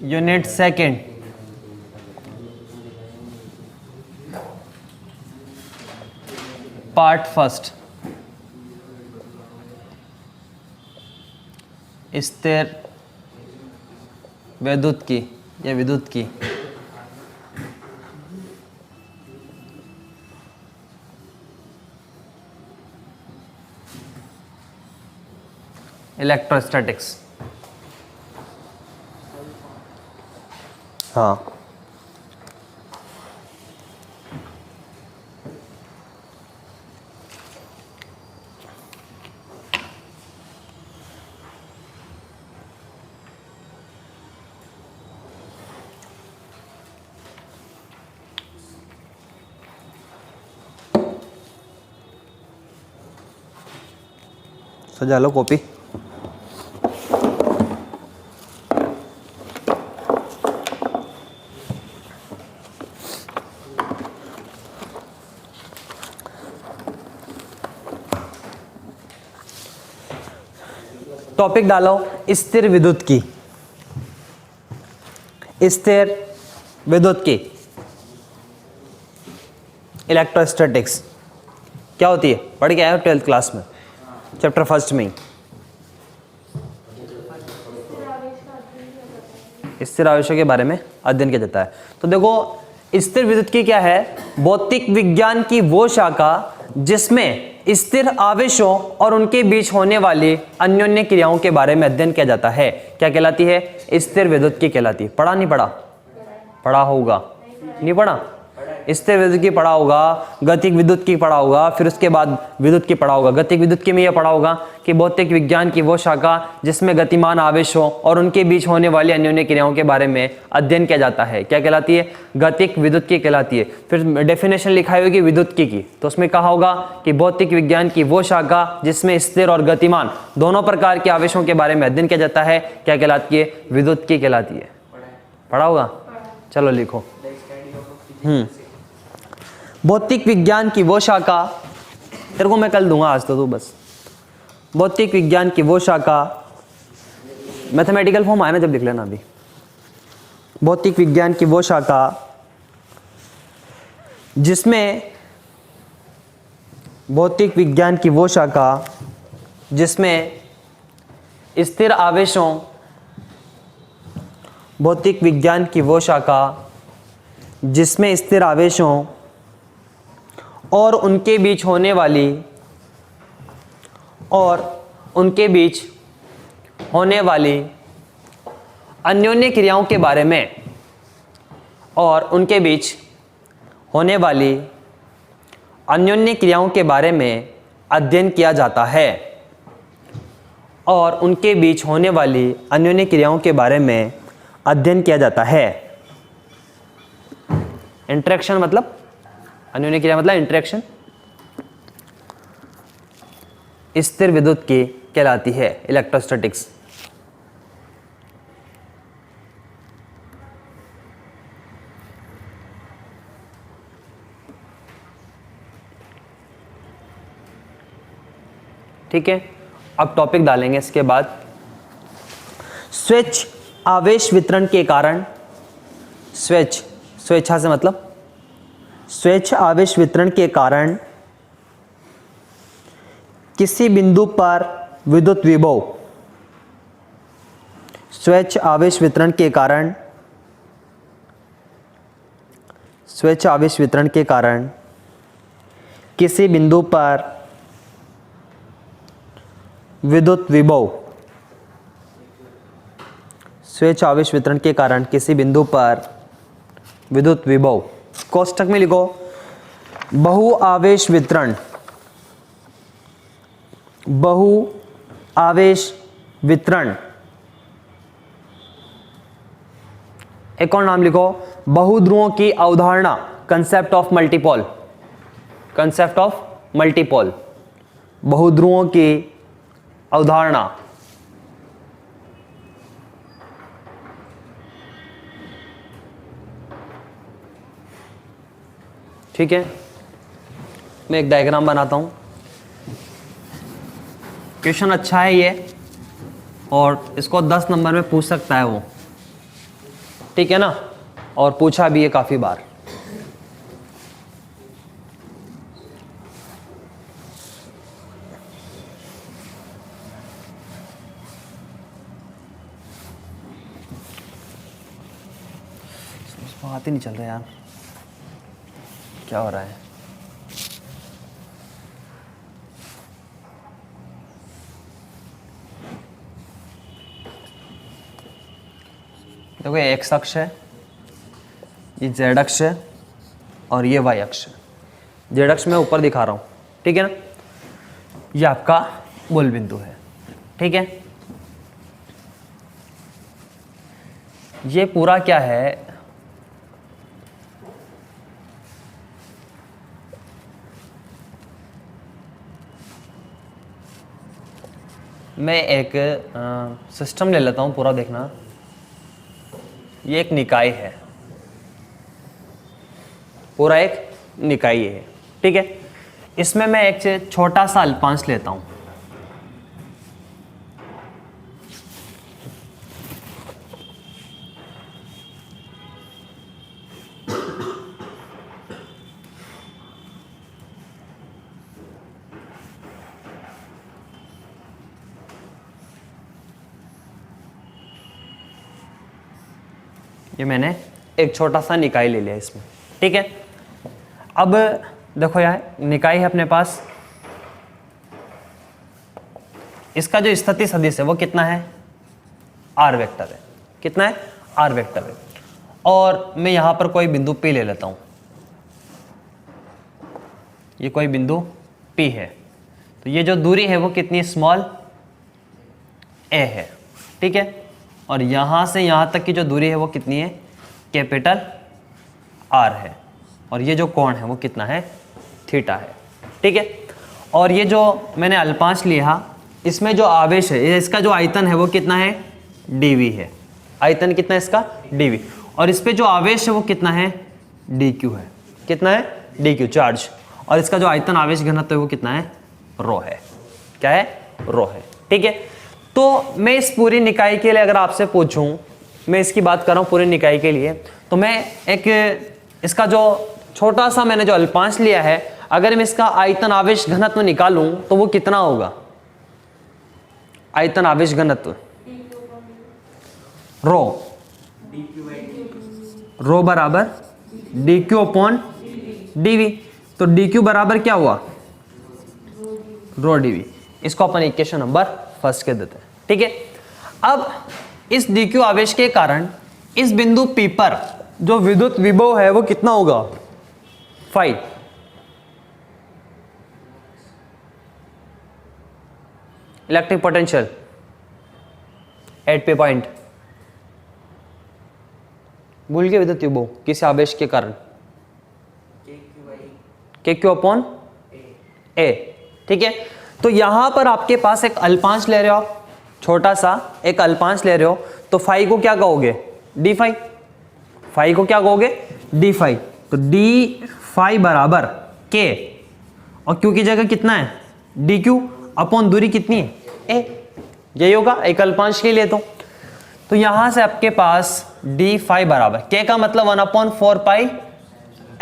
Unit second, part first, स्थिर वैद्युत की या विद्युत की इलेक्ट्रोस्टैटिक्स। हाँ, सजा लो कॉपी। टॉपिक डालो स्थिर विद्युत की, स्थिर विद्युत की इलेक्ट्रोस्टैटिक्स क्या होती है, पढ़ के आए हो 12th क्लास में, चैप्टर फर्स्ट में ही। स्थिर आवेशों के बारे में अध्ययन किया जाता है। तो देखो स्थिर विद्युत की क्या है, भौतिक विज्ञान की वो शाखा जिसमें स्थिर आवेशों और उनके बीच होने वाली अन्योन्य क्रियाओं के बारे में अध्ययन किया जाता है। क्या कहलाती है, स्थिर विद्युत की कहलाती है। पढ़ा नहीं पढ़ा, पढ़ा होगा, नहीं पढ़ा, स्थिर विद्युत की पढ़ा होगा, गतिक विद्युत की पढ़ा होगा, फिर उसके बाद विद्युत की पढ़ा होगा। गतिक विद्युत की में यह पढ़ा होगा कि भौतिक विज्ञान की वो शाखा जिसमें गतिमान आवेशों और उनके बीच होने वाली अन्योन्य क्रियाओं के बारे में अध्ययन किया जाता है। क्या कहलाती है, गतिक विद्युत की कहलाती है। फिर डेफिनेशन लिखाई होगी विद्युत की, तो उसमें कहा होगा कि भौतिक विज्ञान की वो शाखा जिसमें स्थिर और गतिमान दोनों प्रकार के आवेशों के बारे में अध्ययन किया जाता है, क्या कहलाती है, विद्युत की कहलाती है। पढ़ा होगा, चलो लिखो। भौतिक विज्ञान की वो शाखा, तेरे को मैं कल दूंगा, आज तो तू बस। भौतिक विज्ञान की वो शाखा, मैथमेटिकल फॉर्म आया ना जब लिख लेना अभी। भौतिक विज्ञान की वो शाखा जिसमें, भौतिक विज्ञान की वो शाखा जिसमें स्थिर आवेशों, भौतिक विज्ञान की वो शाखा जिसमें स्थिर आवेशों और उनके बीच होने वाली, और उनके बीच होने वाली अन्योन्य क्रियाओं के बारे में, और उनके बीच होने वाली अन्योन्य क्रियाओं के बारे में अध्ययन किया जाता है, और उनके बीच होने वाली अन्योन्य क्रियाओं के बारे में अध्ययन किया जाता है। इंटरेक्शन मतलब, अन्योन्य क्रिया मतलब इंटरेक्शन, स्थिर विद्युत की कहलाती है इलेक्ट्रोस्टैटिक्स। ठीक है, अब टॉपिक डालेंगे इसके बाद। स्वेच्छ आवेश वितरण के कारण, स्वेच्छ, स्वेच्छा से मतलब स्वेच्छ आवेश वितरण के कारण किसी बिंदु पर विद्युत विभव, स्वेच्छ आवेश वितरण के कारण, स्वेच्छ आवेश वितरण के कारण किसी बिंदु पर विद्युत विभव, स्वेच्छ आवेश वितरण के कारण किसी बिंदु पर विद्युत विभव, कोष्ठक में लिखो बहु आवेश वितरण, बहु आवेश वितरण। एक और नाम लिखो, बहुध्रुवों की अवधारणा, concept of multipole, concept of multipole, बहुध्रुवों की अवधारणा। ठीक है, मैं एक डायग्राम बनाता हूं। क्वेश्चन अच्छा है ये, और इसको 10 नंबर में पूछ सकता है वो। ठीक है ना, और पूछा भी है काफी बार। बात ही नहीं चल रहा यार, क्या हो रहा है। देखो ये एक्स अक्ष है, ये जेड अक्ष है और ये वाई अक्ष है। जेड अक्ष मैं ऊपर दिखा रहा हूँ, ठीक है ना, ये आपका मूल बिंदु है, ठीक है। ये पूरा क्या है, मैं एक सिस्टम ले लेता हूँ पूरा, देखना। ये एक निकाय है, पूरा एक निकाय है, ठीक है। इसमें मैं एक छोटा सा अल्पांश लेता हूँ, ये मैंने एक छोटा सा निकाय ले लिया इसमें, ठीक है। अब देखो यार, निकाय है अपने पास, इसका जो स्थिति सदिश है वो कितना है, आर वेक्टर है। कितना है, आर वेक्टर है। और मैं यहां पर कोई बिंदु P ले लेता हूं, ये कोई बिंदु P है, तो ये जो दूरी है वो कितनी, स्मॉल a है, ठीक है। और यहां से यहां तक की जो दूरी है वो कितनी है, कैपिटल R है। और ये जो कोण है वो कितना है, थीटा है, ठीक है। और ये जो मैंने अल्पांश लिया, इसमें जो आवेश है, इसका जो आयतन है वो कितना है, dv है। आयतन कितना है इसका, dv। और इस पे जो आवेश है वो कितना है, dq है। कितना है, dq, चार्ज। और इसका जो आयतन आवेश घनत्व है वो कितना है, रो है। क्या है, रो है, ठीक है। तो मैं इस पूरी निकाय के लिए अगर आपसे पूछूं, मैं इसकी बात कर रहा हूं पूरी निकाय के लिए, तो मैं एक इसका जो छोटा सा मैंने जो अल्पांश लिया है, अगर मैं इसका आयतन आवेश घनत्व निकालूं तो वो कितना होगा, आयतन आवेश घनत्व रो, रो बराबर dq अपॉन dv। तो dq बराबर क्या हुआ, रो dv। इसको अपन इक्वेशन नंबर फर्स्ट के देते हैं, ठीक है। अब इस dq आवेश के कारण इस बिंदु P पर जो विद्युत विभव है वो कितना होगा, 5। Electric potential at P point, भूल गए, विद्युत विभव किस आवेश के कारण, KQ अपॉन A, ठीक है। तो यहां पर आपके पास एक अल्पांश ले रहे हो आप, छोटा सा एक अल्पांश ले रहे हो, तो फाई को क्या कहोगे, d फाई। फाई को क्या कहोगे, d फाई। तो d फाई बराबर k, और q की जगह कितना है, dq अपॉन दूरी कितनी है, a। यही होगा एक अल्पांश के लिए। तो यहां से आपके पास d फाई बराबर k का मतलब 1/4 पाई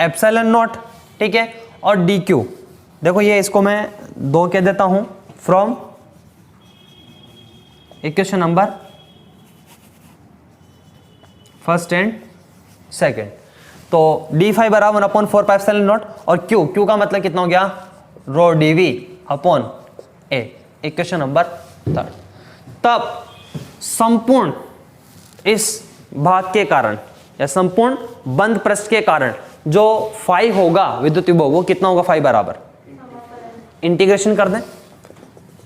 एप्सिलॉन नॉट, ठीक है। और dq, देखो ये इसको मैं 2 कह देता हूं, from equation number first and second. तो d फाई बराबर 1/4 पाई एप्सिलॉन नॉट, और q का मतलब कितना हो गया, रो dv upon a, equation number third. तब संपूर्ण इस भाग के कारण या संपूर्ण बंद पृष्ठ के कारण जो फाई होगा विद्युत विभव वो कितना होगा, फाई बराबर, इंटीग्रेशन कर दें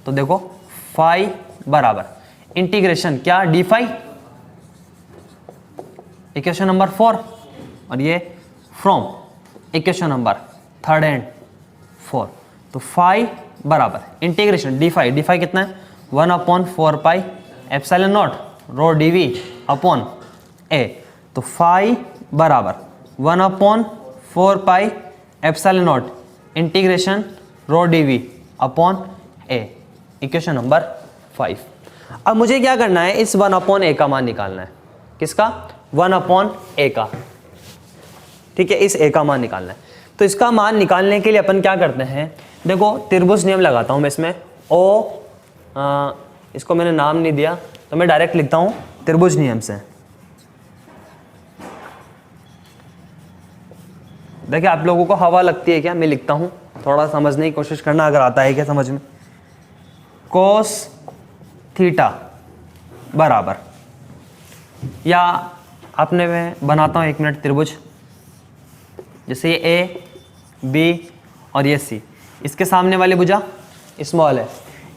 तो देखो फाई बराबर इंटीग्रेशन क्या, डी फाई, इक्वेशन नंबर 4, और ये from equation number third and 4। तो फाई बराबर इंटीग्रेशन डी फाई कितना है, 1/4 pi epsilon naught rho dv upon a। तो फाई बराबर 1/4 pi epsilon naught integration rho dv upon a, equation number 5। अब मुझे क्या करना है, इस 1/a का मान निकालना है। किसका, 1/a का, ठीक है। इस a का मान निकालना है। तो इसका मान निकालने के लिए अपन क्या करते हैं, देखो त्रिभुज नियम लगाता हूं मैं इसमें। इसको मैंने नाम नहीं दिया तो मैं डायरेक्ट लिखता हूं त्रिभुज नियम से। देखिए आप लोगों को हवा लगती है क्या, मैं लिखता हूं, थोड़ा समझने की कोशिश करना अगर आता है क्या समझ में। कोस थीटा बराबर, या आपने मैं बनाता हूं 1 मिनट त्रिभुज, जैसे ये ए बी और ये सी, इसके सामने वाली भुजा स्मॉल है,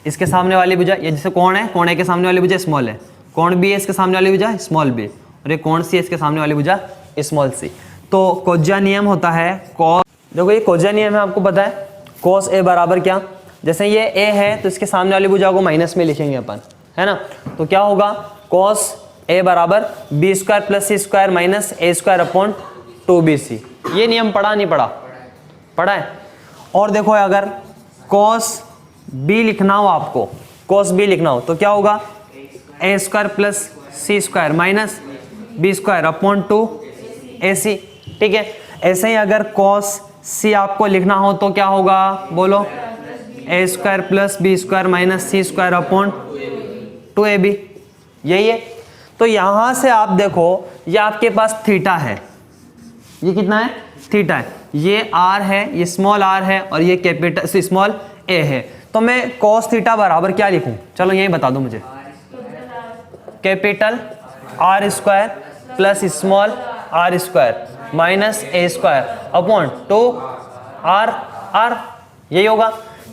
इसके सामने वाली भुजा, ये जैसे कोण है, कोण ए के सामने वाली भुजा स्मॉल है, कोण बी है इसके सामने वाली भुजा स्मॉल बी, और ये कोण सी है इसके सामने वाली भुजा स्मॉल सी। तो कोज्या नियम होता है कॉस, देखो ये कोज्या नियम है, आपको पता है कॉस ए बराबर क्या, जैसे ये ए है तो इसके सामने वाली भुजा को माइनस में लिखेंगे अपन, है ना। तो क्या होगा, कॉस ए बराबर B square plus C square minus ए स्क्वायर अपॉन 2bc। ये नियम पढ़ा नहीं पढ़ा, पढ़ा है। और देखो अगर कॉस बी लिखना हो आपको, कॉस बी लिखना हो तो क्या होगा, A square plus C square minus B square upon 2ac, ठीक है। ऐसे ही अगर कॉस सी आपको लिखना हो तो क्या होगा, बोलो, A square plus B square minus C square upon 2ab, यही है। तो यहां से आप देखो ये आपके पास थीटा है, ये कितना है, थीटा है, ये r है, ये स्मॉल r है और ये कैपिटल स्मॉल a है। तो मैं cos थीटा बराबर क्या लिखूं, चलो यही बता दो मुझे, capital r square plus small r square minus a square upon 2r, यही होगा।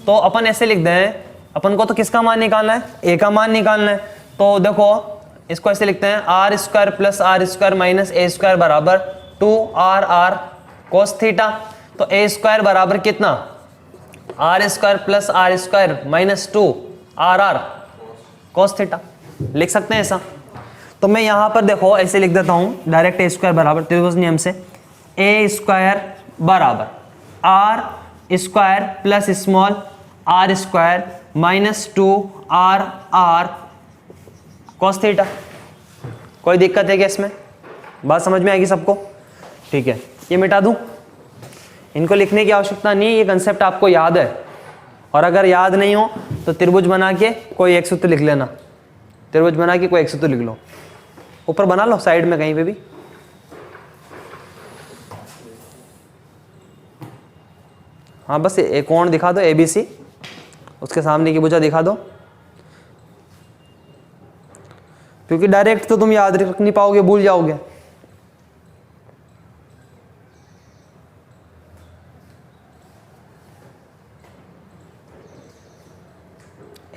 तो अपन ऐसे लिख दें, अपन को तो किसका मान निकालना है, a का मान निकालना है। तो देखो इसको ऐसे लिखते हैं, r square plus r square minus a square बराबर 2r cos थीटा। तो a स्क्वायर बराबर कितना, r square plus r square minus 2r cos theta, लिख सकते हैं ऐसा। तो मैं यहां पर देखो ऐसे लिख देता हूं डायरेक्ट, a स्क्वायर बराबर त्रिभुज नियम से a स्क्वायर बराबर r square plus small r square minus 2r cos theta. कोई दिक्कत है क्या इसमें, बात समझ में आएगी सबको, ठीक है। ये मिटा दूं, इनको लिखने की आवश्यकता नहीं है, ये कंसेप्ट आपको याद है। और अगर याद नहीं हो तो त्रिभुज बना के कोई एक सूत्र लिख लेना, त्रिभुज बना के कोई एक सूत्र लिख लो, ऊपर बना लो साइड में कहीं पे भी। हाँ बस एक कोण दिखा दो ABC, उसके सामने की भुजा दिखा दो, क्योंकि डायरेक्ट तो तुम याद रख नहीं पाओगे, भूल जाओगे।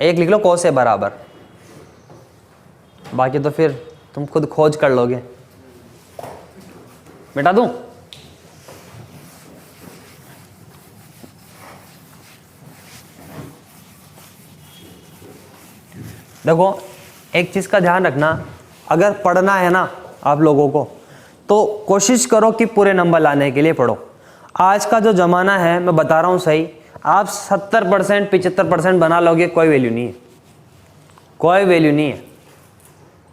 एक लिख लो cos ए बराबर, बाकी तो फिर तुम खुद खोज कर लोगे। मिटा दूं, देखो एक चीज का ध्यान रखना, अगर पढ़ना है ना आप लोगों को तो कोशिश करो कि पूरे नंबर लाने के लिए पढ़ो। आज का जो जमाना है, मैं बता रहा हूं सही, आप 70% 75% बना लोगे, कोई वैल्यू नहीं है, कोई वैल्यू नहीं है।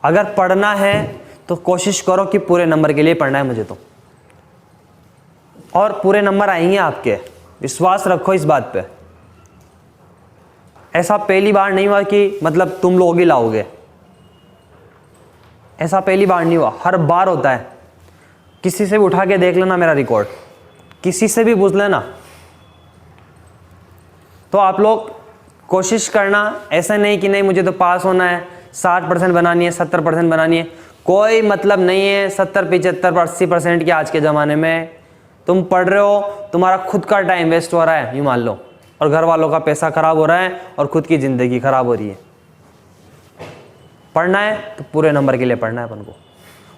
अगर पढ़ना है तो कोशिश करो कि पूरे नंबर के लिए पढ़ना है मुझे तो, और पूरे नंबर आएंगे आपके, विश्वास रखो इस बात पे। ऐसा पहली बार नहीं हुआ कि मतलब तुम लोग ही लाओगे, ऐसा पहली बार नहीं हुआ, हर बार होता है। किसी से भी उठा के देख लेना मेरा रिकॉर्ड, किसी से भी पूछ लेना। तो आप लोग कोशिश करना, ऐसा नहीं कि नहीं मुझे तो पास होना है, 60% बनानी है, 70% बनानी है, कोई मतलब नहीं है 70, 75, 80% की। आज के ज़माने में तुम पढ़ रहे हो, तुम्हारा खुद का टाइम वेस्ट हो रहा है, यूँ मान लो, और घर वालों का पैसा खराब हो रहा है और खुद की ज़िंदगी खराब हो रही है। पढ़ना है तो पूरे नंबर के लिए पढ़ना है अपन को।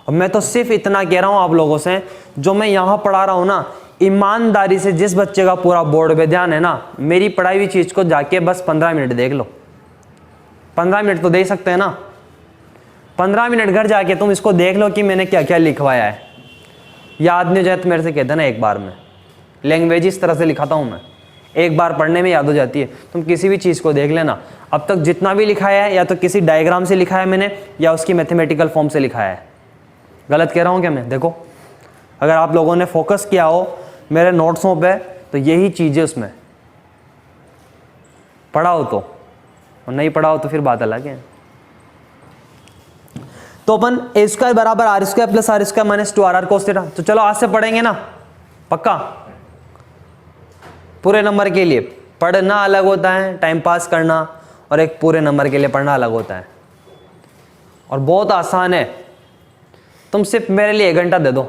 और मैं तो सिर्फ इतना कह रहा हूँ आप लोगों से, जो मैं यहाँ पढ़ा रहा हूँ ना, ईमानदारी से जिस बच्चे का पूरा बोर्ड पे ध्यान है ना, मेरी पढ़ाई हुई चीज़ को जाके बस 15 मिनट देख लो। 15 मिनट तो दे सकते हैं ना, 15 मिनट घर जाके तुम इसको देख लो कि मैंने क्या क्या लिखवाया है। याद नहीं हो जाए तो मेरे से कह देना एक बार में, लैंग्वेज इस तरह से लिखाता हूँ मैं, एक बार पढ़ने में याद हो जाती है। तुम किसी भी चीज़ को देख लेना, अब तक जितना भी लिखाया है या तो किसी डायग्राम से लिखा है मैंने, या उसकी मैथमेटिकल फॉर्म से लिखाया है, गलत कह रहा हूँ क्या मैं? देखो अगर आप लोगों ने फोकस किया हो मेरे नोट्सों पे तो यही चीज़ें उसमें पढ़ा हो तो, और नहीं पढ़ा हो तो फिर बात अलग है। तो अपन ए स्क्वायर बराबर r square plus are square minus 2 RR cos theta, तो चलो आज से पढ़ेंगे ना पक्का। पूरे नंबर के लिए पढ़ना अलग होता है, टाइम पास करना, और एक पूरे नंबर के लिए पढ़ना अलग होता है। और बहुत आसान है, तुम सिर्फ मेरे लिए 1 घंटा दे दो।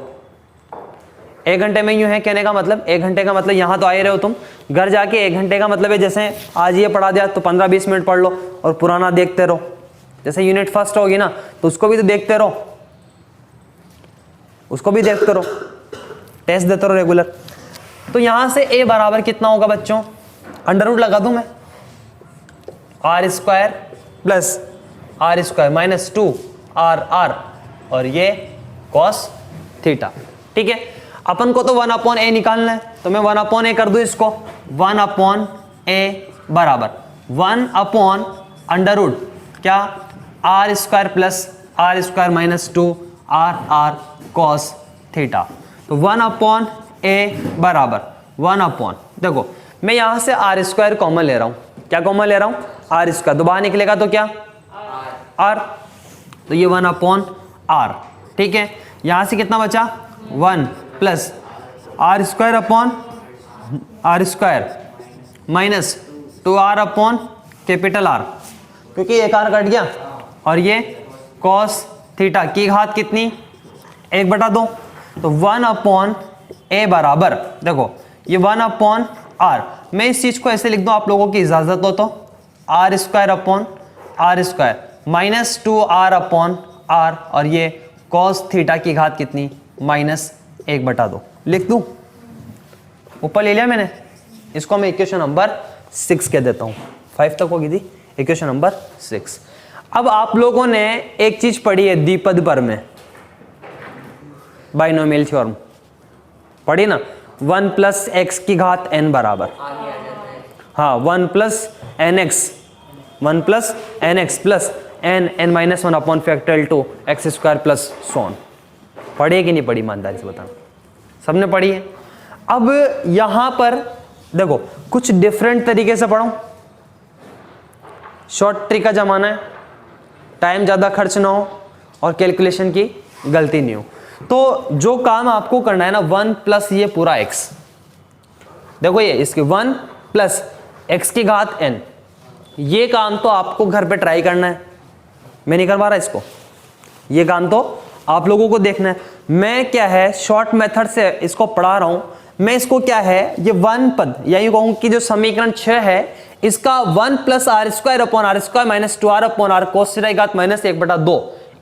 1 घंटे में यूं है कहने का मतलब, 1 घंटे का मतलब यहाँ तो आए रहे हो तुम, घर जाके 1 घंटे का मतलब है जैसे आज ये पढ़ा दिया तो 15-20 मिनट पढ़ लो और पुराना देखते रहो। जैसे यूनिट फर्स्ट होगी ना तो उसको भी तो देखते रहो, उसको भी देखते रहो, टेस्ट देते रहो रेगुलर। तो यहां से a बराबर कितना होगा बच्चों? अंडर रूट लगा दूं मैं, r square plus are square minus 2 RR और ये कॉस थीटा। ठीक है, अपन को तो 1/a निकालना है, तो मैं 1/a कर दूं इसको। 1/a बराबर 1 अंडर रूट क्या, r square plus are square minus 2 RR cos theta. तो 1/a बराबर 1 देखो मैं यहां से आर स्क्वायर कॉमन ले रहा हूं। क्या कॉमन ले रहा हूं? R square. तो बाहर निकलेगा तो क्या? आर। तो ये 1/r। ठीक है, यहां से कितना बचा? 1 plus are square upon are square minus 2r upon capital R, क्योंकि एक R कट गया, और ये cos थीटा की घात कितनी? 1/2। तो 1/a बराबर देखो ये 1/r। मैं इस चीज को ऐसे लिख दूं आप लोगों की इजाजत हो तो, r square upon are square minus 2r upon r, और ये cos थीटा की घात कितनी? -1/2 लिख दूं। ऊपर ले लिया मैंने, इसको मैं इक्वेशन नंबर 6 कह देता हूं। 5 तक होगी थी, इक्वेशन नंबर 6। अब आप लोगों ने एक चीज पढ़ी है द्विपद पर में, बाइनोमियल थ्योरम पढ़ी ना, 1 प्लस एक्स की घात n बराबर, हाँ 1 plus nx plus n minus 1 upon factorial 2 x square plus सोन। पढ़ी है कि नहीं पढ़ी? ईमानदारी से बताना, सबने पढ़ी है। अब यहां पर देखो कुछ डिफरेंट तरीके से पढ़ो, शॉर्ट ट्रिक का जमाना है, टाइम ज़्यादा खर्च ना हो और कैलकुलेशन की गलती नहीं हो। तो जो काम आपको करना है ना, 1 प्लस ये पूरा x, देखो ये इसके 1 प्लस x की घात n, ये काम तो आपको घर पे ट्राई करना है। मैं नहीं करवा रहा इसको, ये काम तो आप लोगों को देखना है। मैं क्या है शॉर्ट मेथड से इसको पढ़ा रहा हूं। मैं इसको क्या है ये 1 पद, यही कहूं कि जो समीकरण 6 है इसका 1 plus are square upon are square minus 2r upon r cos theta की घात -1/2,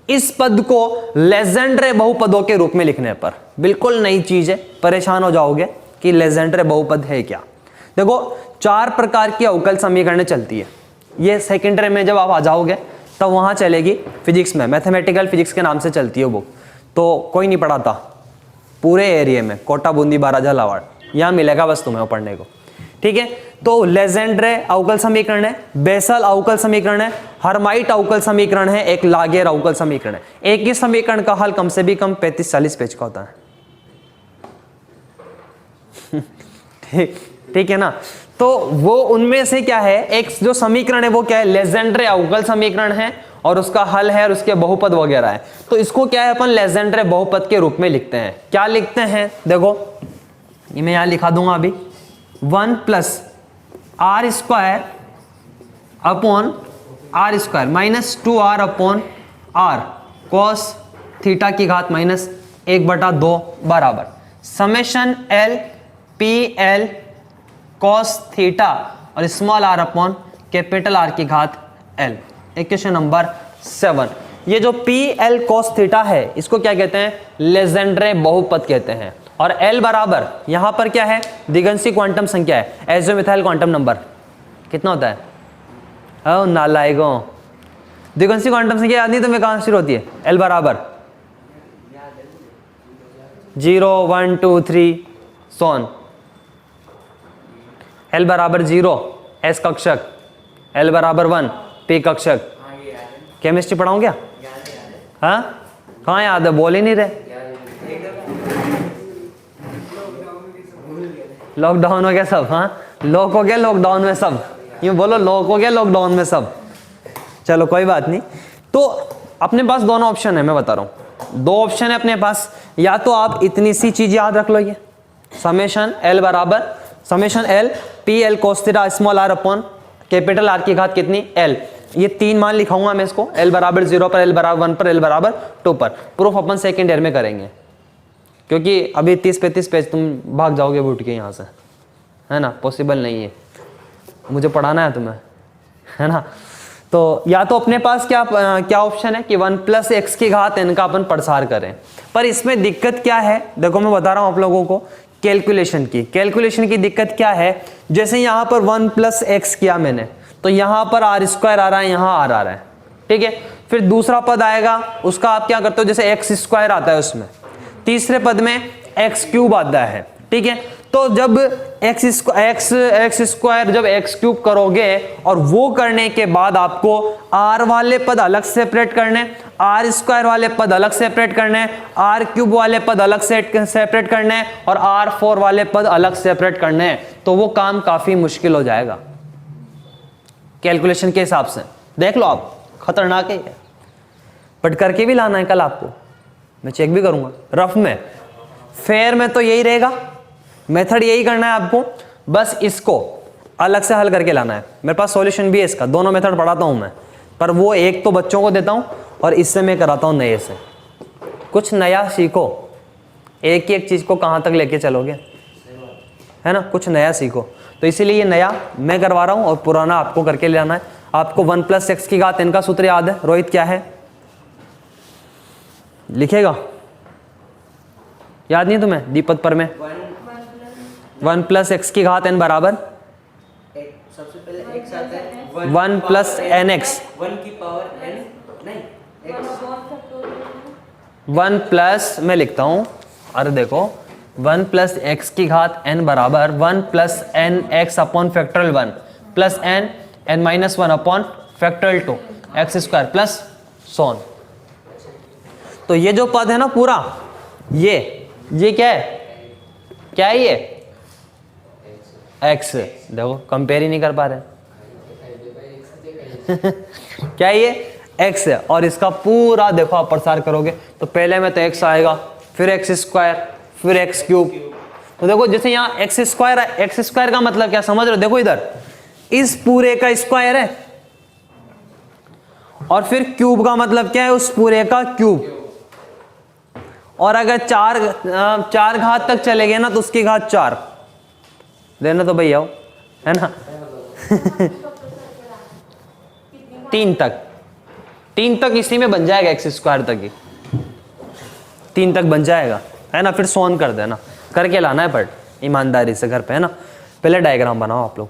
इस पद को लेजेंड्रे बहुपदों के रूप में लिखने पर बिल्कुल नई चीज है, परेशान हो जाओगे कि लेजेंड्रे बहुपद है क्या। देखो 4 प्रकार की अवकल समीकरणें चलती है, ये सेकेंडरी में जब आप आ जाओगे तब वहां चलेगी, फिजिक्स में मैथमेटिकल फिजिक्स के नाम से चलती है बुक, तो कोई नहीं पढ़ाता पूरे एरिया में, कोटा बूंदी बारा झालावाड़ यहाँ मिलेगा बस तुम्हें पढ़ने को। ठीक है, तो लेजेंड्रे अवकल समीकरण है, बेसल अवकल समीकरण है, हर्माइट अवकल समीकरण है, एक लागेर अवकल समीकरण है। एक ही समीकरण का हल कम से भी कम 35-40 पेज का होता है। ठीक है ना, तो वो उनमें से क्या है, एक जो समीकरण है वो क्या है, लेजेंड्रे अवकल समीकरण है और उसका हल है और उसके बहुपद वगैरह है। तो इसको क्या है अपन लेजेंड्रे बहुपद के रूप में लिखते हैं। क्या लिखते हैं देखो, ये मैं यहां लिखा दूंगा अभी, 1 plus are square upon are square minus 2r upon r cos theta की घात -1/2 बराबर summation l P L cos theta और स्मॉल r अपॉन कैपिटल R की घात l। Equation number 7। ये जो पी एल cos थीटा है इसको क्या कहते हैं, लेजेंड्रे बहुपद कहते हैं। और L बराबर यहां पर क्या है, दिगंशी क्वांटम संख्या है, एज़ोमिथाइल क्वांटम नंबर कितना होता है, ओ नालायकों, दिगंशी क्वांटम संख्या याद नहीं तो मैं कहां शुरू होती है, L बराबर 0 1 2 3 सोन, L बराबर 0 S कक्षक, L बराबर 1 P कक्षक। केमिस्ट्री पढ़ाऊं क्या? हाँ कहाँ याद है, बोल ही नहीं रहे। लॉकडाउन हो गया सब, हाँ लॉक हो गया लॉकडाउन में सब, यूँ बोलो लॉक हो गया लॉकडाउन में सब। चलो कोई बात नहीं। तो अपने पास दोनों ऑप्शन है, मैं बता रहा हूँ, दो ऑप्शन है अपने पास। या तो आप इतनी सी चीज याद रख लो, ये समेशन एल बराबर summation L P L cos theta small are upon capital R की घात कितनी एल। ये 3 मान लिखाऊंगा मैं इसको, एल बराबर 0 पर, एल बराबर 1 पर, एल बराबर 2 पर। प्रूफ अपन सेकेंड ईयर में करेंगे, क्योंकि अभी 30-35 पेज तुम भाग जाओगे उठ के यहाँ से, है ना, पॉसिबल नहीं है, मुझे पढ़ाना है तुम्हें, है ना। तो या तो अपने पास क्या ऑप्शन है कि 1 प्लस एक्स की घात n का अपन प्रसार करें। पर इसमें दिक्कत क्या है, देखो मैं बता रहा हूं आप लोगों को, कैलकुलेशन की दिक्कत क्या है। जैसे यहां पर 1 प्लस एक्स किया मैंने, तो यहां पर आर स्क्वायर आ रहा है, यहां आर आ रहा है, ठीक है। फिर दूसरा पद आएगा, उसका आप क्या करते हो, जैसे एक्स स्क्वायर आता है उसमें, तीसरे पद में एक्स क्यूब आता है, ठीक है। तो जब एक्स स्क्वायर जब एक्स क्यूब करोगे और वो करने के बाद आपको आर वाले पद अलग सेपरेट करने, आर स्क्वायर वाले पद अलग सेपरेट करने, आर क्यूब वाले पद अलग सेपरेट करने और आर 4 वाले पद अलग सेपरेट करने, तो वो काम काफी मुश्किल हो जाएगा कैलकुलेशन के हिसाब से। देख लो आप, खतरनाक है, बट करके भी लाना है कल आपको, मैं चेक भी करूंगा रफ में, फेयर में तो यही रहेगा, मेथड यही करना है आपको, बस इसको अलग से हल करके लाना है। मेरे पास सॉल्यूशन भी है इसका, दोनों मेथड पढ़ाता हूं मैं, पर वो एक तो बच्चों को देता हूं और इससे मैं कराता हूं नए से। कुछ नया सीखो, एक ही एक चीज को कहां तक लेके चलोगे, है ना, कुछ नया सीखो। तो इसीलिए ये नया मैं करवा रहा हूं और पुराना आपको करके ले आना है। आपको 1 प्लस एक्स की घात n का सूत्र याद है, रोहित क्या है लिखेगा, याद नहीं तुम्हें, दीपक पर में 1 प्लस एक्स की घात n बराबर सबसे पहले x आता है 1 प्लस एन एक्स, 1 की पावर n नहीं x 1 प्लस मैं लिखता हूं, अरे देखो 1 प्लस एक्स की घात n बराबर 1 plus n x upon factorial 1 plus n minus 1 upon factorial 2 x square plus so on. तो ये जो पद है ना पूरा, ये क्या है ये x, देखो कंपेयर ही नहीं कर पा रहे क्या है ये x है, और इसका पूरा देखो आप प्रसार करोगे तो पहले में तो x आएगा, फिर एक्स स्क्वायर, फिर एक्स क्यूब। तो देखो जैसे यहाँ एक्स स्क्वायर का मतलब क्या समझ रहे हो, देखो इधर इस पूरे का स्क्वायर है, और फिर क्यूब का मतलब क्या है, उस पूरे का क्यूब। और अगर चार घात तक चले गए ना तो उसकी घात 4 देना तो भैया, है ना 3 तक इसी में बन जाएगा, एक्स स्क्वायर तक ही 3 तक बन जाएगा, है ना। फिर सोन कर देना, करके लाना है पर ईमानदारी से घर पे, है ना। पहले डायग्राम बनाओ आप लोग।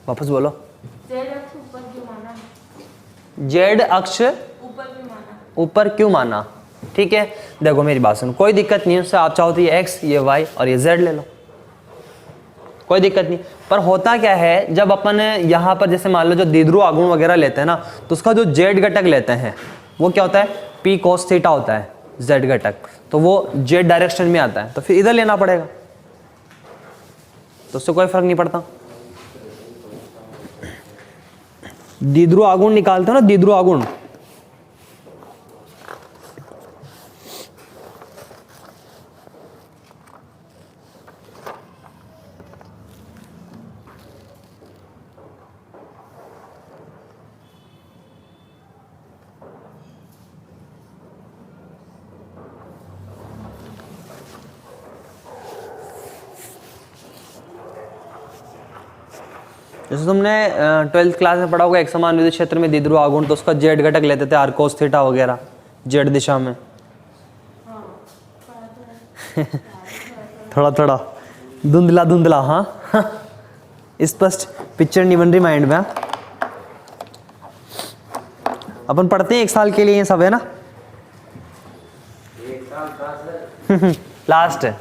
वापस बोलो। जेड अक्ष ऊपर क्यों माना, ठीक है। देखो मेरी बात सुनो, कोई दिक्कत नहीं है उससे, आप चाहो तो ये एक्स, ये वाई और ये जेड ले लो, कोई दिक्कत नहीं। पर होता क्या है, जब अपन यहाँ पर जैसे मान लो जो द्विध्रुव आघूर्ण वगैरह लेते हैं ना, तो उसका जो जेड घटक लेते हैं वो क्या होता है, पी कोस थीटा होता है जेड घटक, तो वो जेड डायरेक्शन में आता है, तो फिर इधर लेना पड़ेगा, तो उससे कोई फर्क नहीं पड़ता। द्विध्रुव आघूर्ण निकालते हो ना, द्विध्रुव आघूर्ण, जैसे तुमने 12th क्लास में पढ़ा होगा एक समान विद्युत क्षेत्र में द्विध्रुव आघूर्ण, तो उसका जेड घटक लेते थे आर कोस थीटा वगैरह जेड दिशा में। थोड़ा धुंधला हाँ स्पष्ट पिक्चर नहीं बन रही माइंड में। अपन पढ़ते हैं 1 साल के लिए ये सब, है ना। लास्ट है।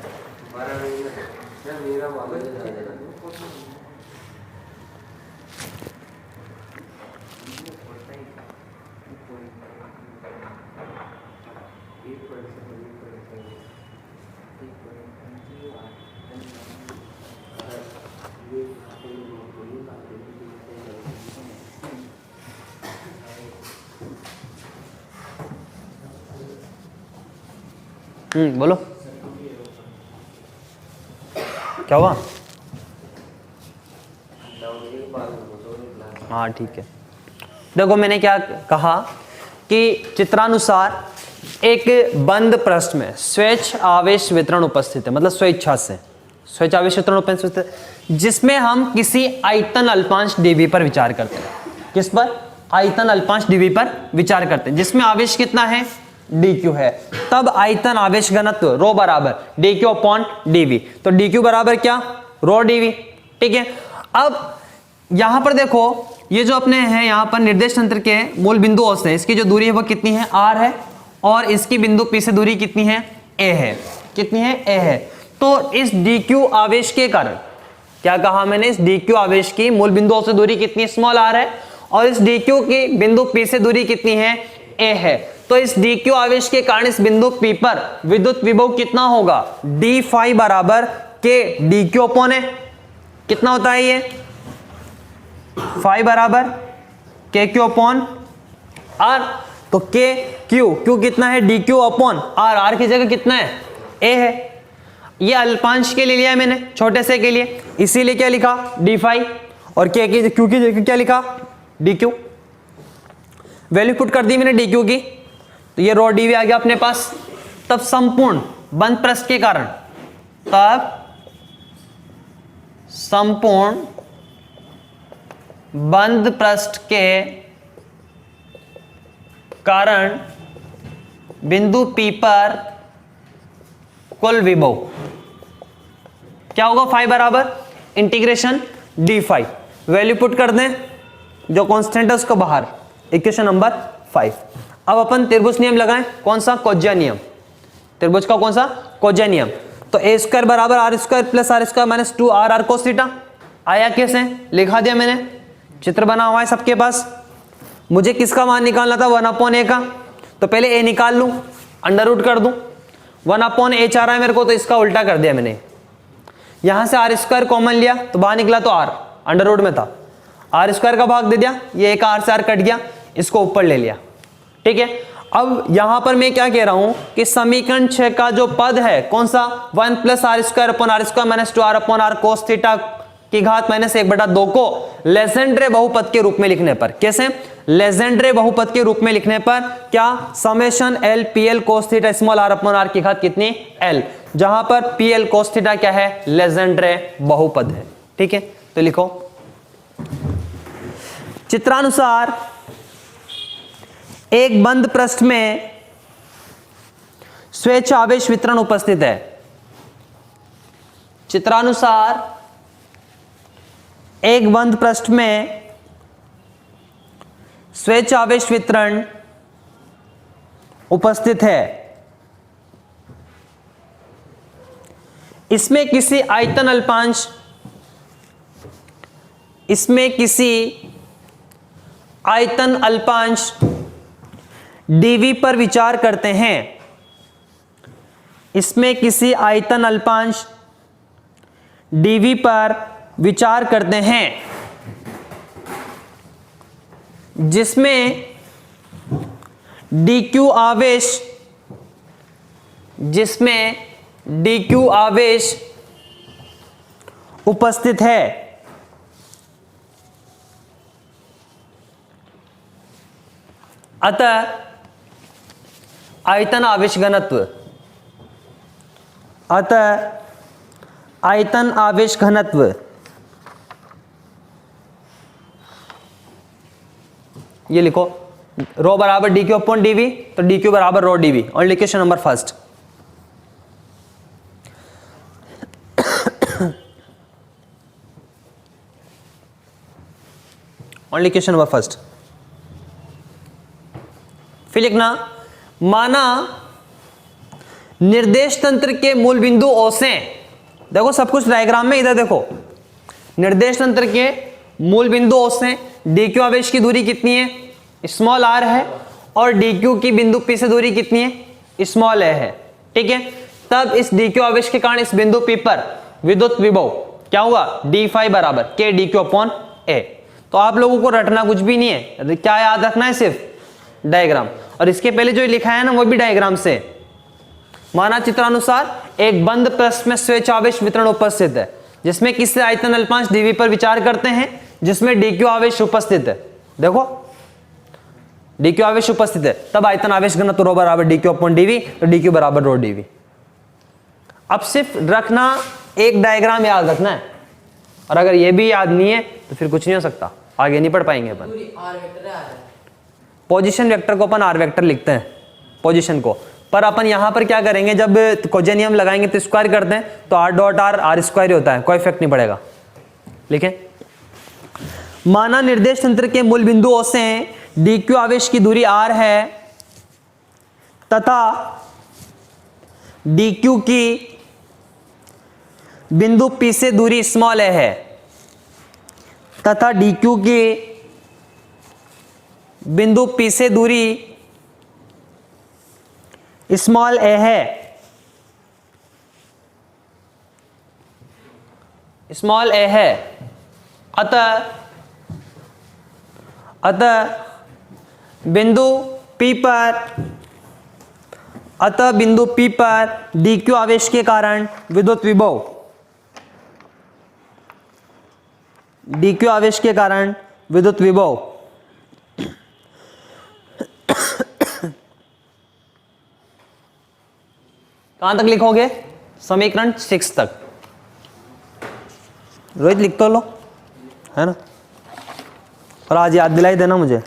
बोलो क्या हुआ? हाँ ठीक है। देखो मैंने क्या कहा कि चित्रानुसार एक बंद पृष्ठ में स्वेच्छ आवेश वितरण उपस्थित है, मतलब स्वेच्छा से स्वेच्छ आवेश वितरण उपस्थित है, जिसमें हम किसी आयतन अल्पांश dv पर विचार करते हैं। किस पर? आयतन अल्पांश dv पर विचार करते हैं, जिसमें आवेश कितना है? dq है। तब आयतन आवेश घनत्व रो बराबर dq अपॉन dv। तो dq बराबर क्या? रो dv। ठीक है। अब यहां पर देखो ये जो अपने हैं यहां पर निर्देश तंत्र के मूल बिंदुओं से इसकी जो दूरी है वो कितनी है? r है। और इसकी बिंदु P से दूरी कितनी है? a है। कितनी है? a है। तो इस dq आवेश के कारण, क्या कहा मैंने? इस dq आवेश की मूल बिंदुओं से दूरी कितनी? स्मॉल r है। और इस dq की बिंदु P से दूरी कितनी है? a है। तो इस dq आवेश के कारण इस बिंदु P पर विद्युत विभव कितना होगा? d फाई बराबर k dq अपॉन है। कितना होता है ये? फाई बराबर के क्यू अपॉन आर। तो के क्यू कितना है? D q upon r. R की जगह कितना है? ए है। ये अल्पांश के लिए लिया है मैंने, छोटे से के लिए, इसीलिए क्या लिखा? D phi. और के की क्यू की जगह क्या लिखा? D Q. वैल्यू पुट कर दी मैंने डी क्यू की, तो ये रो डी वी आ गया अपने पास। तब संपूर्ण बंद पृष्ठ के कारण, तब संपूर्ण बंद पृष्ठ के कारण बिंदु P पर कुल विभव क्या होगा? फाई बराबर integration d phi. Value put कर दें, जो कांस्टेंट है उसको बाहर। Equation number 5। अब अपन त्रिभुज नियम लगाएं। कौन सा? कोज्या नियम। त्रिभुज का कौन सा? कोज्या नियम। तो ए स्क्वायर बराबर r square plus are square minus 2 r r cos theta. आया कैसे? लिखा दिया मैंने, चित्र बना हुआ है सबके पास। मुझे किसका मान निकालना था? 1/a का। तो पहले a निकाल लूं, अंडर रूट कर दूं। 1/a चाह रहा है मेरे को, तो इसका उल्टा कर दिया मैंने। यहां से आर स्क्वायर कॉमन लिया तो बाहर निकला तो r अंडर रूट में था, आर स्क्वायर का भाग दे दिया, ये एक r से r कट गया, इसको ऊपर ले लिया। ठीक है। अब यहां पर मैं क्या कह रहा हूं कि समीकरण 6 का जो पद है कौन सा? 1 plus are square upon are square minus 2 r upon are cos theta की घात माइनस 1/2 को लेजेंड्रे बहुपद के रूप में लिखने पर, कैसे? लेजेंड्रे बहुपद के रूप में लिखने पर क्या? Summation L P L cos theta small are upon r की घात कितनी? एल, जहां पर पी एल कोस थीटा क्या है? लेजेंड्रे बहुपद है। ठीक है। तो लिखो, चित्रानुसार एक बंद पृष्ठ में स्वेच्छ आवेश वितरण उपस्थित है। चित्रानुसार एक बंद पृष्ठ में स्वेच्छ आवेश वितरण उपस्थित है। इसमें किसी आयतन अल्पांश dv पर विचार करते हैं। इसमें किसी आयतन अल्पांश dv पर विचार करते हैं, जिसमें dq आवेश उपस्थित है। अतः आयतन आवेश घनत्व ये लिखो, रो बराबर d q upon d v, तो डी क्यू बराबर रो डी वी। और equation number first, only question number first. फिर लिखना, माना निर्देश तंत्र के मूल बिंदु O से, देखो सब कुछ डायग्राम में, इधर देखो, निर्देश तंत्र के मूल बिंदु O से dq आवेश की दूरी कितनी है, स्मॉल r है, और dq की बिंदु P से दूरी कितनी है, स्मॉल a है, ठीक है। तब इस dq आवेश के कारण इस बिंदु P पर विद्युत विभव क्या हुआ, d फाई बराबर k dq अपॉन a। तो आप लोगों को रटना कुछ भी नहीं है, क्या याद रखना है, सिर्फ डायग्राम। और इसके पहले जो लिखा है ना वो भी डायग्राम से। माना चित्रानुसार एक बंद पृष्ठ में स्वेच्छ आवेश वितरण उपस्थित है, जिसमें किससे आयतन अल्पांश dv पर विचार करते हैं, जिसमें dq आवेश उपस्थित है। देखो dq आवेश उपस्थित है, तब आयतन आवेश घनत्व रो बराबर dq अपॉन dv, तो dq बराबर रो dv। अब सिर्फ रखना, एक डायग्राम याद रखना है, और अगर ये भी याद नहीं है तो फिर कुछ नहीं हो सकता, आगे नहीं पढ़ पाएंगे अपन। पोजीशन वेक्टर को अपन आर वेक्टर लिखते हैं, पोजीशन को, पर अपन यहां पर क्या करेंगे, जब कोजे नियम लगाएंगे तो स्क्वायर करते हैं, तो r dot r r square होता है, कोई इफेक्ट नहीं पड़ेगा। लिखें, माना निर्देश तंत्र के मूल बिंदु O से dq आवेश की दूरी r है तथा dq की बिंदु P से दूरी स्मॉल a है, तथा dq की बिंदु P से दूरी स्मॉल a है, स्मॉल a है। अतः बिंदु P पर dq आवेश के कारण विद्युत विभव, dq आवेश के कारण विद्युत विभव कहां तक लिखोगे, समीकरण 6 तक। रोहित लिख तो लो, है ना, और आज याद दिलाई देना मुझे।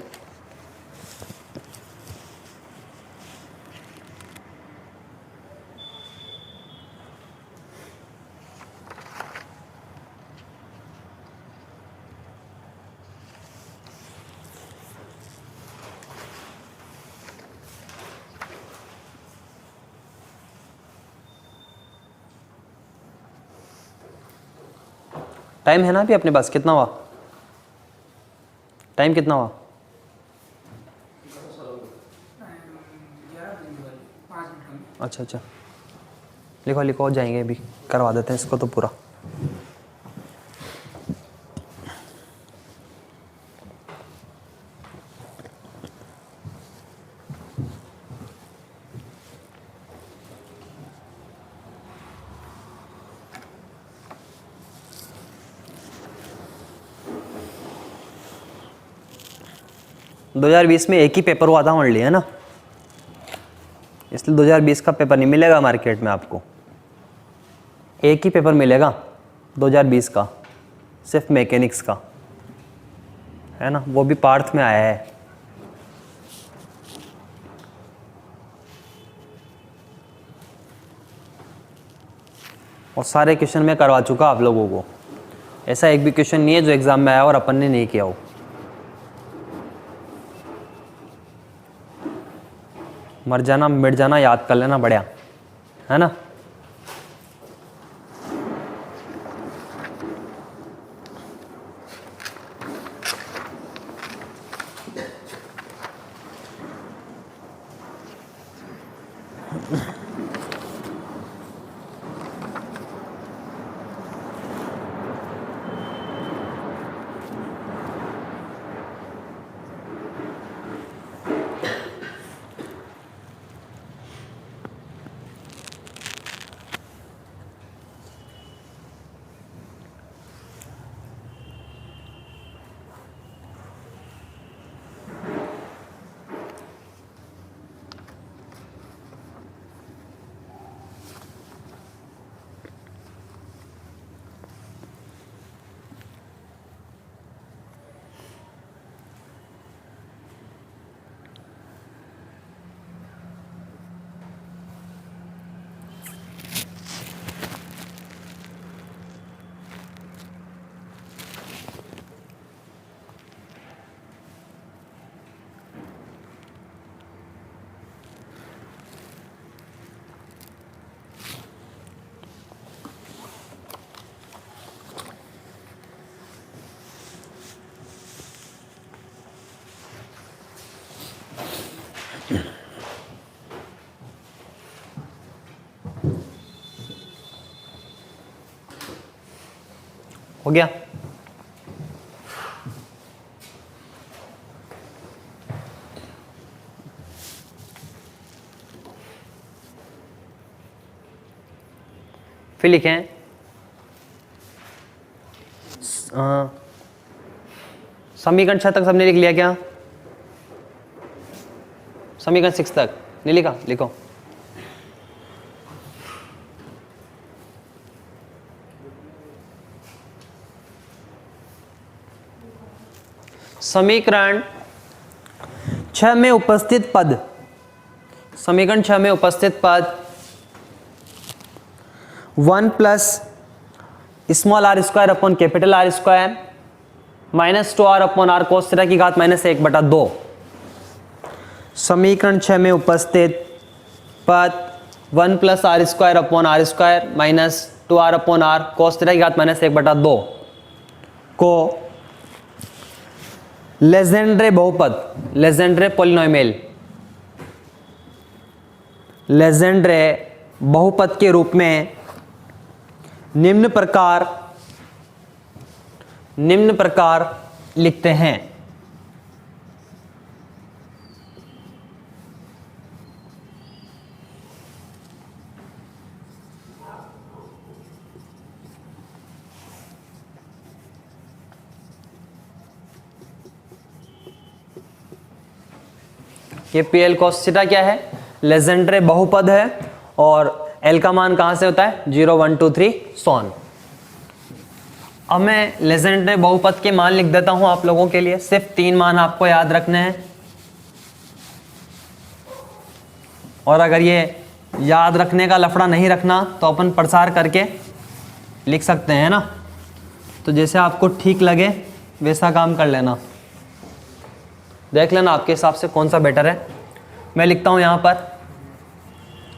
टाइम है ना अभी अपने पास, कितना हुआ टाइम, कितना हुआ, अच्छा अच्छा, लिखो लिखो, हो जाएंगे, अभी करवा देते हैं इसको तो पूरा। दो 2020 में एक ही पेपर हुआ था ओनली, है ना, इसलिए 2020 का पेपर नहीं मिलेगा मार्केट में आपको, एक ही पेपर मिलेगा 2020 का, सिर्फ मैकेनिक्स का, है ना, वो भी पार्थ में आया है। और सारे क्वेश्चन मैं करवा चुका आप लोगों को, ऐसा एक भी क्वेश्चन नहीं है जो एग्जाम में आया और अपन ने नहीं किया हो। मर जाना मिट जाना याद कर लेना, बढ़िया, है ना। हो गया। फिर लिखें समीकरण 6 तक सबने लिख लिया क्या? समीकरण 6 तक नहीं लिखा? लिखो। समीकरण 6 में उपस्थित पद, समीकरण 6 में उपस्थित पद 1 plus small r square upon capital R square minus 2r upon are cos theta की घात माइनस 1/2। समीकरण 6 में उपस्थित पद 1 plus are square upon are square minus 2r upon are cos theta की घात माइनस 1/2 को लेजेंड्रे बहुपद, लेजेंड्रे पॉलिनोमियल, लेजेंड्रे बहुपद के रूप में निम्न प्रकार लिखते हैं। ये पी एल कॉस थीटा क्या है? लेजेंड्रे बहुपद है और एल का मान कहां से होता है? 0 1 2 3 सोन। अब मैं लेजेंड्रे बहुपद के मान लिख देता हूं आप लोगों के लिए। सिर्फ 3 मान आपको याद रखने हैं और अगर ये याद रखने का लफड़ा नहीं रखना तो अपन प्रसार करके लिख सकते हैं ना। तो जैसे आपको ठीक लगे वैसा काम कर लेना, देख लेना आपके हिसाब से कौन सा बेटर है। मैं लिखता हूं यहां पर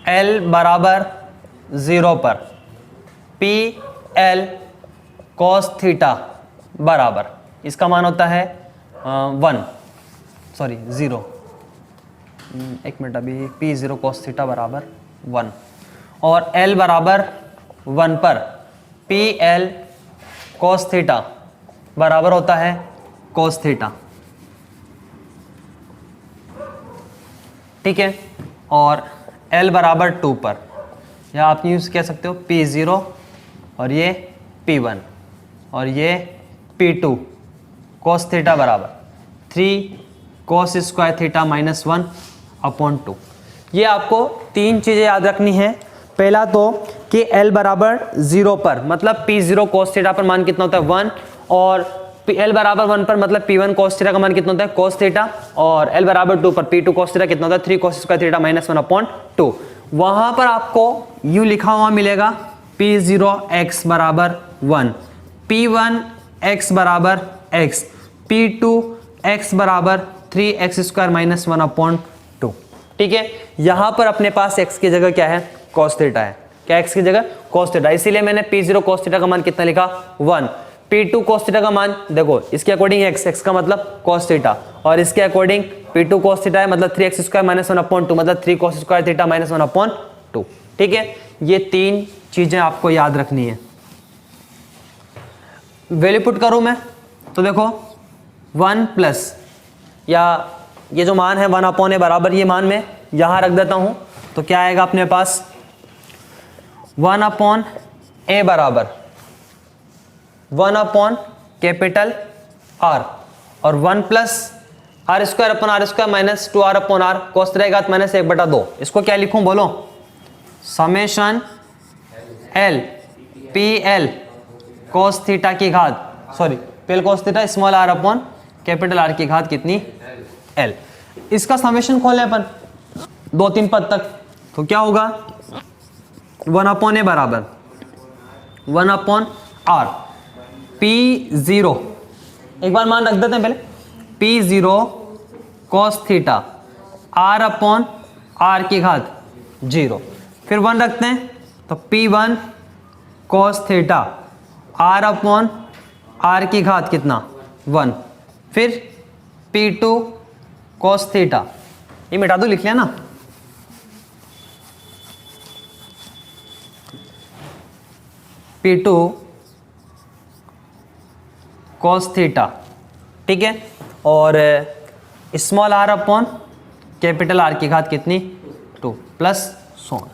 L बराबर 0 पर पी एल कॉस थीटा बराबर, इसका मान होता है 0। एक मिनट, अभी पी 0 कॉस थीटा बराबर 1 और L बराबर 1 पर पी एल कॉस थीटा बराबर होता है कॉस थीटा। ठीक है, और L बराबर 2 पर, या आप यूज कह सकते हो P0 और ये P1 और ये P2 cos थीटा बराबर 3 cos square theta minus 1 upon 2। ये आपको 3 चीज़ें याद रखनी है। पहला तो कि L बराबर 0 पर मतलब P0 cos थीटा पर मान कितना होता है? 1, और L बराबर 1 पर मतलब P1 cos थीटा का मान कितना होता है? cos थीटा, और L बराबर 2 पर P2 cos थीटा कितना होता है? 3 cos square theta minus 1 upon 2। वहां पर आपको यू लिखा हुआ मिलेगा P0 x बराबर 1, P1 x बराबर x, P2 x बराबर 3x स्क्वायर माइनस 1 अपॉन 2। ठीक है, यहां पर अपने पास x की जगह क्या है? cos थीटा है। क्या x की जगह? cos थीटा, इसीलिए मैंने P0 cos थीटा का मान कितना लिखा? 1। P2 cos थीटा का मान देखो, इसके अकॉर्डिंग x का मतलब cos थीटा, और इसके अकॉर्डिंग P2 cos थीटा है मतलब 3x स्क्वायर माइनस 1 अपॉन 2 मतलब 3 cos square theta minus 1 upon 2। ठीक है, ये 3 चीजें आपको याद रखनी है। वैल्यू पुट करूं मैं तो देखो 1 प्लस, या ये जो मान है 1 अपॉन ए बराबर, ये मान मैं यहां रख देता हूं तो क्या आएगा अपने पास? 1 अपॉन ए बराबर 1 अपॉन कैपिटल आर और 1 plus are square upon are square minus 2r upon are cos रहेगा माइनस 1/2। इसको क्या लिखूं बोलो? Summation L P L cos theta की घात, sorry P L cos theta small are upon capital R की घात कितनी? एल। इसका समेशन खोलें अपन 2-3 पद तक, तो क्या होगा? 1 अपॉन ए बराबर 1 अपॉन आर P0, एक बार मान रख देते हैं पहले, P0 cos theta R upon R की घात 0, फिर 1 रखते हैं तो P1 cos theta R upon R की घात कितना? 1, फिर P2 cos थीटा, ये मिटा दो, लिख लिया ना? P2 कॉस थीटा, ठीक है, और small are upon capital R की घात कितनी 2 प्लस सो ऑन,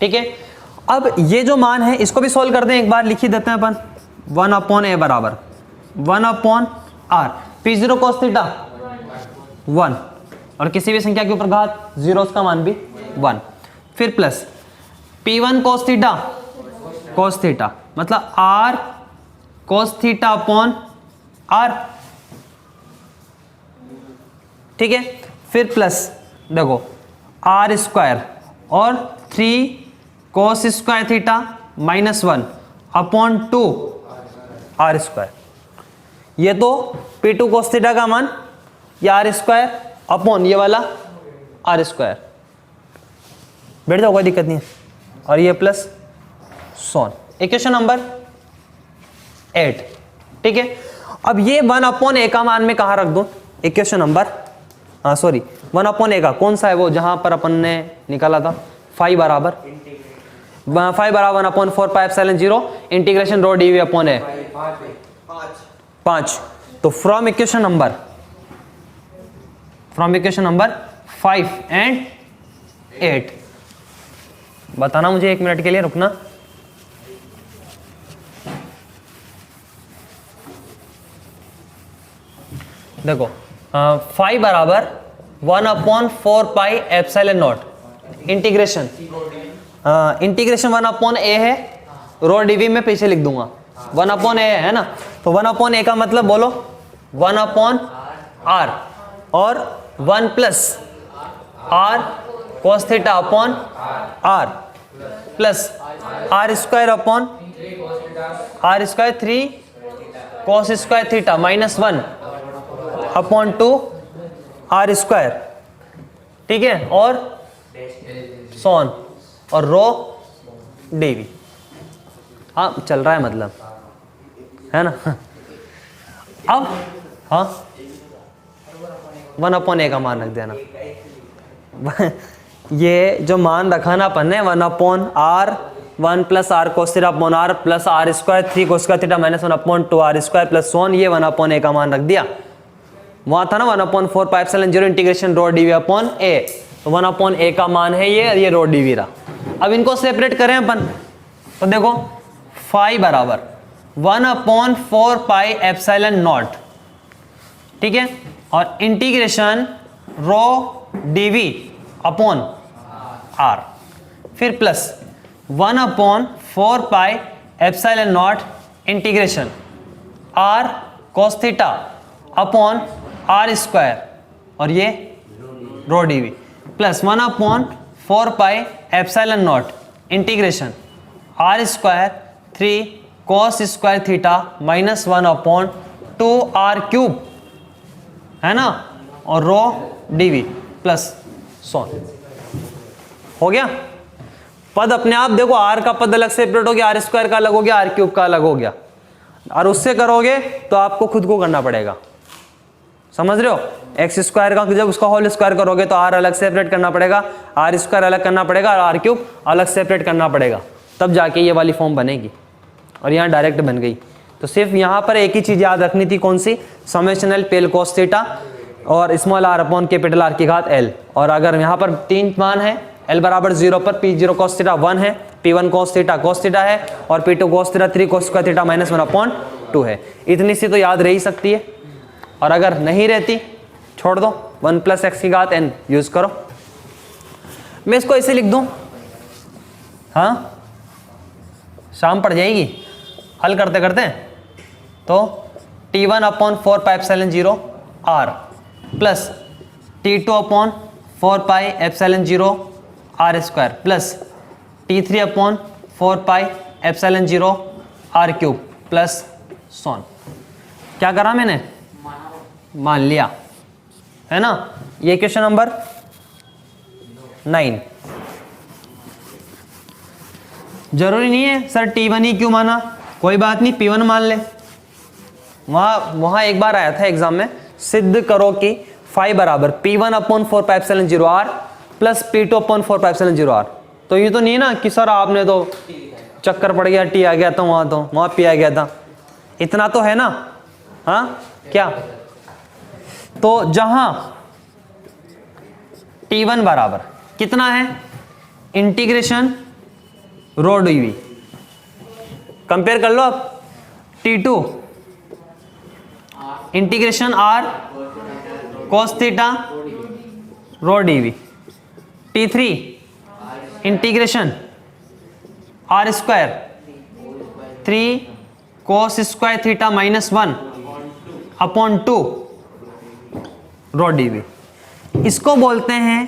ठीक है। अब ये जो मान है इसको भी सोल्व करते हैं, एक बार लिख ही देते हैं अपन। 1 अपॉन ए बराबर 1 upon are, P0 cos theta 1 और किसी भी संख्या के ऊपर घात 0, उसका मान भी 1, फिर प्लस P1 कॉस थीटा मतलब R cos theta upon R, ठीक है, फिर प्लस देखो R स्क्वायर और 3 cos square theta minus 1 upon 2 R square. ये तो P2 कॉस थीटा का मान, ये R स्क्वायर अपॉन ये वाला R स्क्वायर, बैठ जाओ कोई दिक्कत नहीं है, और ये प्लस सोन। इक्वेशन नंबर 8, ठीक है। अब ये 1 अपॉन ए का मान में कहाँ रख दूं, इक्वेशन नंबर 1 अपॉन ए का कौन सा है, वो जहां पर अपन ने निकाला था 5 बराबर 1 upon 4 pi epsilon 0 integration rho D V upon A 5। तो फ्रॉम इक्वेशन नंबर 5 एंड 8 बताना मुझे, 1 मिनट के लिए रुकना। देखो 5 बराबर 1 upon 4 pi epsilon naught integration 1 upon A है, रो डीवी में पीछे लिख दूंगा 1 अपॉन ए है ना, तो 1 अपॉन ए का मतलब बोलो 1 अपॉन आर और 1 plus r cos theta upon r plus are square upon are square 3 cos square theta minus 1 upon 2 r square, ठीक है, और सोन और रो डीवी। हाँ चल रहा है मतलब, है ना। अब हाँ 1 अपॉन ए का मान रख देना। ये जो मान रखा ना अपन ने 1 upon r 1 plus r cos theta upon r plus are square 3 cos square theta minus 1 upon 2 r square plus so on, ये 1 अपॉन ए का मान रख दिया। वहां था ना 1 upon 4 pi epsilon 0 integration rho dV upon ए, तो 1 अपॉन ए का मान है ये रो डीवी रहा। अब इनको सेपरेट करें अपन, तो देखो 5 बराबर 1 अपॉन 4 पाई एप्सिलॉन नॉट, ठीक है, और integration rho dV upon R, फिर plus 1 upon 4 pi epsilon naught integration R cos theta upon are square और ये rho dV plus 1 upon 4 pi epsilon naught integration R square 3 cos square theta minus 1 upon 2 R cube, है ना, और रो dV plus so on. हो गया पद अपने आप, देखो आर का पद अलग सेपरेट हो गया, आर स्क्वायर का अलग हो गया, आर क्यूब का अलग हो गया, और उससे करोगे तो आपको खुद को करना पड़ेगा, समझ रहे हो। एक्स स्क्वायर का जब उसका होल स्क्वायर करोगे तो आर अलग सेपरेट करना पड़ेगा, आर स्क्वायर अलग करना पड़ेगा और आर क्यूब अलग सेपरेट करना पड़ेगा, तब जाके ये वाली फॉर्म बनेगी। और यहाँ डायरेक्ट बन गई। तो सिर्फ यहाँ पर एक ही चीज याद रखनी थी, कौन सी, समेशनल पेल कोस थीटा और small are upon capital R की घात एल। और अगर यहाँ पर 3 मान है, एल बराबर 0 पर P0 cos थीटा 1 है, P1 cos थीटा है और P2 cos theta 3 cos square theta minus 1 upon 2 है। इतनी सी तो याद रह ही सकती है, और अगर नहीं रहती छोड़ दो, 1 प्लस एक्स की घात n यूज करो। मैं इसको ऐसे लिख दूं, हाँ शाम पड़ जाएगी हल करते करते, तो T1 upon 4 pi epsilon 0 R plus T2 upon 4 pi epsilon 0 R square plus T3 upon 4 pi epsilon 0 R cube plus so on. क्या करा मैंने, मान लिया, है ना। ये क्वेश्चन नंबर 9। जरूरी नहीं है सर T1 ही क्यों माना, कोई बात नहीं, P1 मान ले। वहां एक बार आया था एग्जाम में, सिद्ध करो कि 5 बराबर P1 upon 4 pi epsilon 0 R plus P2 upon 4 pi epsilon 0 R। तो ये तो नहीं ना कि सर आपने तो चक्कर पड़ गया, T आ गया था, वहां P आ गया था, इतना तो है ना। हाँ क्या, तो जहां T1 बराबर कितना है, इंटीग्रेशन रो dv, कंपेयर कर लो आप, T2 integration r cos theta rho dv, T3 integration r square 3 cos square theta minus 1 upon 2 rho dv। इसको बोलते हैं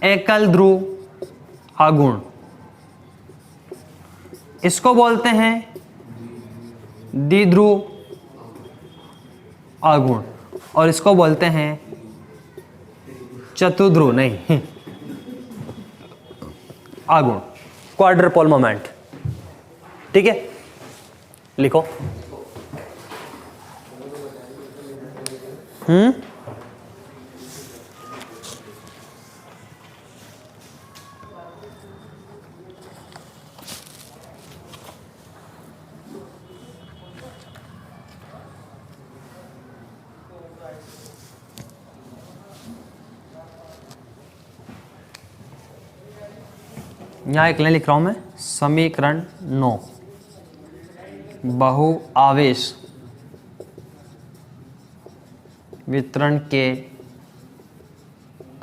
एकल ध्रुव आघूर्ण, इसको बोलते हैं द्विध्रुव आघूर्ण, और इसको बोलते हैं चतुर्ध्रुव नहीं आघूर्ण, क्वाड्रपोल मोमेंट। ठीक है, लिखो। यहाँ एक लाइन लिख रहा हूं मैं, समीकरण 9, बहु आवेश वितरण के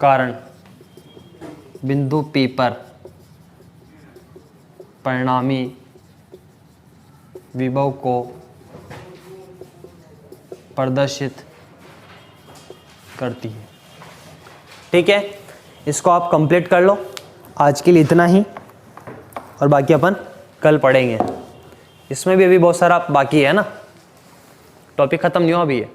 कारण बिंदु P पर परिणामी विभव को प्रदर्शित करती है। ठीक है, इसको आप कंप्लीट कर लो। आज के लिए इतना ही, और बाकी अपन कल पढ़ेंगे। इसमें भी अभी बहुत सारा बाकी है ना, टॉपिक ख़त्म नहीं हुआ अभी है।